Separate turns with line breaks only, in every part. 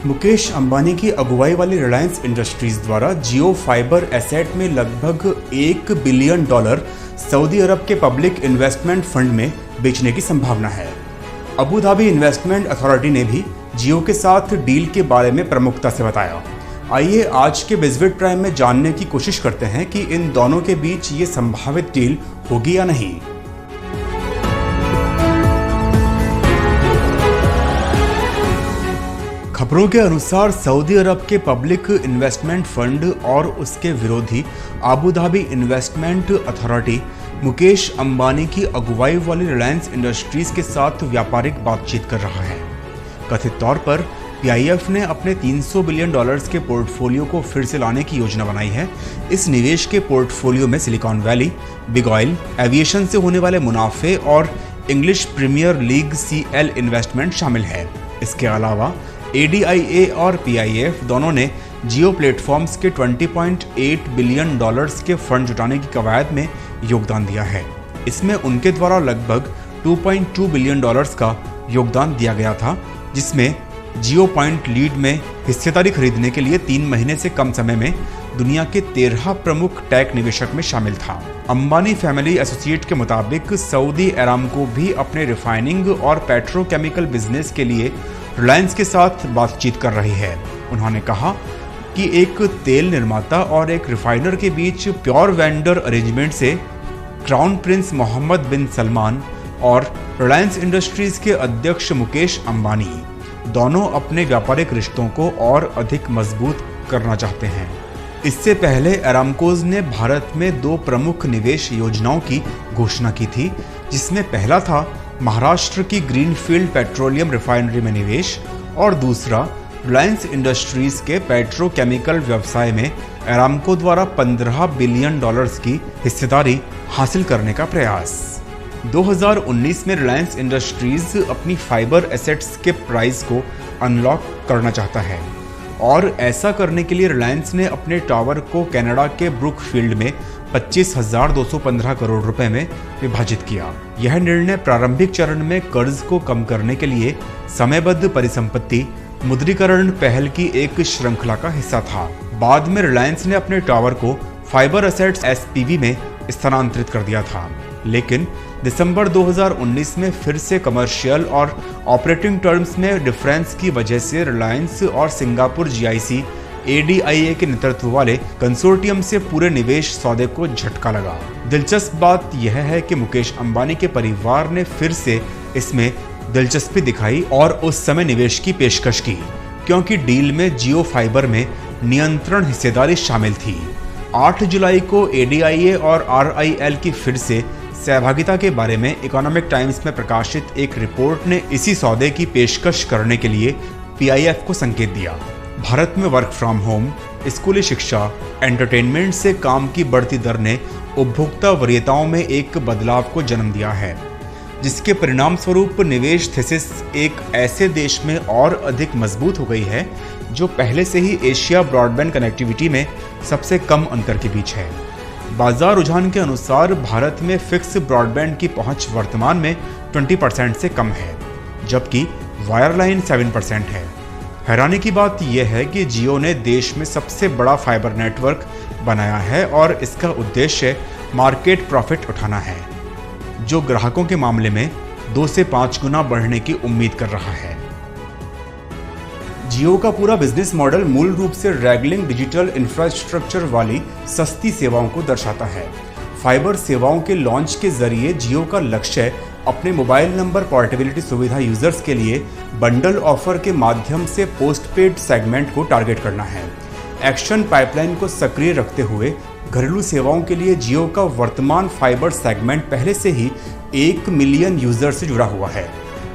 मुकेश अंबानी की अगुवाई वाली रिलायंस इंडस्ट्रीज द्वारा जियो फाइबर एसेट में लगभग $1 बिलियन सऊदी अरब के पब्लिक इन्वेस्टमेंट फंड में बेचने की संभावना है। अबू धाबी इन्वेस्टमेंट अथॉरिटी ने भी जियो के साथ डील के बारे में प्रमुखता से बताया। आइए आज के बिजविट प्राइम में जानने की कोशिश करते हैं कि इन दोनों के बीच ये संभावित डील होगी या नहीं। खबरों के अनुसार सऊदी अरब के पब्लिक इन्वेस्टमेंट फंड और उसके विरोधी Abu Dhabi investment authority Mukesh Ambani की अगुवाई वाली रिलायंस इंडस्ट्रीज के साथ व्यापारिक बातचीत कर रहा है। कथित तौर पर पीआईएफ ने अपने $300 बिलियन के पोर्टफोलियो को फिर से लाने की योजना बनाई है। इस निवेश के पोर्टफोलियो में Silicon Valley, big oil, aviation से होने वाले मुनाफे और English Premier League CL investment शामिल है। इसके अलावा ADIA और PIF दोनों ने जियो प्लेटफॉर्म्स के $20.8 बिलियन के फंड जुटाने की कवायद में योगदान दिया है। इसमें उनके द्वारा लगभग $2.2 बिलियन का योगदान दिया गया था, जिसमें जियो पॉइंट लीड में हिस्सेदारी खरीदने के लिए 3 महीने से कम समय में दुनिया के 13 प्रमुख टेक निवेशक में शामिल था। अंबानी फैमिली एसोसिएट के मुताबिक सऊदी अरामको भी अपने रिफाइनिंग और पेट्रोकेमिकल बिजनेस के लिए रिलायंस के साथ बातचीत कर रही है। उन्होंने कहा कि एक तेल निर्माता और एक रिफाइनर के बीच प्योर वेंडर अरेंजमेंट से क्राउन प्रिंस मोहम्मद बिन सलमान और रिलायंस इंडस्ट्रीज के अध्यक्ष मुकेश अंबानी दोनों अपने व्यापारिक रिश्तों को और अधिक मजबूत करना चाहते हैं। इससे पहले अरामकोज ने भारत में 2 प्रमुख निवेश योजनाओं की घोषणा की थी, जिसमें पहला था महाराष्ट्र की ग्रीनफील्ड पेट्रोलियम रिफाइनरी में निवेश और दूसरा रिलायंस इंडस्ट्रीज के पेट्रोकेमिकल व्यवसाय में अरामको द्वारा $15 बिलियन की हिस्सेदारी हासिल करने का प्रयास। 2019 में रिलायंस इंडस्ट्रीज अपनी फाइबर एसेट्स के प्राइस को अनलॉक करना चाहता है और ऐसा करने के लिए रिलायंस ने अपने टावर को कनाडा के ब्रुकफील्ड में 25,215 करोड़ रुपए में विभाजित किया। यह निर्णय प्रारंभिक चरण में कर्ज को कम करने के लिए समयबद्ध परिसंपत्ति मुद्रीकरण पहल की एक श्रृंखला का हिस्सा था। बाद में रिलायंस ने अपने टावर को फाइबर एसेट्स SPV में स्थानांतरित कर दिया था, लेकिन दिसंबर 2019 में फिर से कमर्शियल और ऑपरेटिंग टर्म्स में डिफरेंस की वजह से रिलायंस और सिंगापुर GIC ADIA के नेतृत्व वाले कंसोर्टियम से पूरे निवेश सौदे को झटका लगा। दिलचस्प बात यह है कि मुकेश अंबानी के परिवार ने फिर से इसमें दिलचस्पी दिखाई और उस समय निवेश की पेशकश की, क्योंकि डील में जियो फाइबर में नियंत्रण हिस्सेदारी शामिल थी। 8 जुलाई को ADIA और RIL की फिर से सहभागिता के बारे में इकोनॉमिक टाइम्स में प्रकाशित एक रिपोर्ट ने इसी सौदे की पेशकश करने के लिए PIF को संकेत दिया। भारत में वर्क फ्रॉम होम, स्कूली शिक्षा, एंटरटेनमेंट से काम की बढ़ती दर ने उपभोक्ता वरीयताओं में एक बदलाव को जन्म दिया है, जिसके परिणाम स्वरूप निवेश थीसिस एक ऐसे देश में और अधिक मजबूत हो गई है जो पहले से ही एशिया ब्रॉडबैंड कनेक्टिविटी में सबसे कम अंतर के बीच है। बाजार रुझान के अनुसार भारत में फिक्स ब्रॉडबैंड की पहुंच वर्तमान में 20% से कम है, जबकि वायरलाइन 7% है। हैरानी की बात यह है कि जियो ने देश में सबसे बड़ा फाइबर नेटवर्क बनाया है और इसका उद्देश्य मार्केट प्रॉफिट उठाना है, जो ग्राहकों के मामले में 2 से 5 गुना बढ़ने की उम्मीद कर रहा है। जियो का पूरा बिजनेस मॉडल मूल रूप से रैगलिंग डिजिटल इंफ्रास्ट्रक्चर वाली सस्ती सेवाओं को दर्शाता है। फाइबर सेवाओं के लॉन्च के जरिए जियो का लक्ष्य अपने मोबाइल नंबर पोर्टेबिलिटी सुविधा यूजर्स के लिए बंडल ऑफर के माध्यम से पोस्टपेड सेगमेंट को टारगेट करना है। एक्शन पाइपलाइन को सक्रिय रखते हुए घरेलू सेवाओं के लिए जियो का वर्तमान फाइबर सेगमेंट पहले से ही 1 मिलियन यूजर से जुड़ा हुआ है।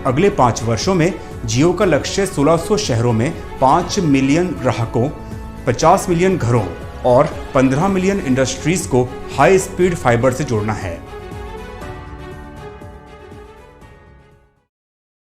अगले 5 वर्षों में जियो का लक्ष्य 1600 शहरों में 5 मिलियन ग्राहकों, 50 मिलियन घरों और 15 मिलियन इंडस्ट्रीज को हाई स्पीड फाइबर से जोड़ना है।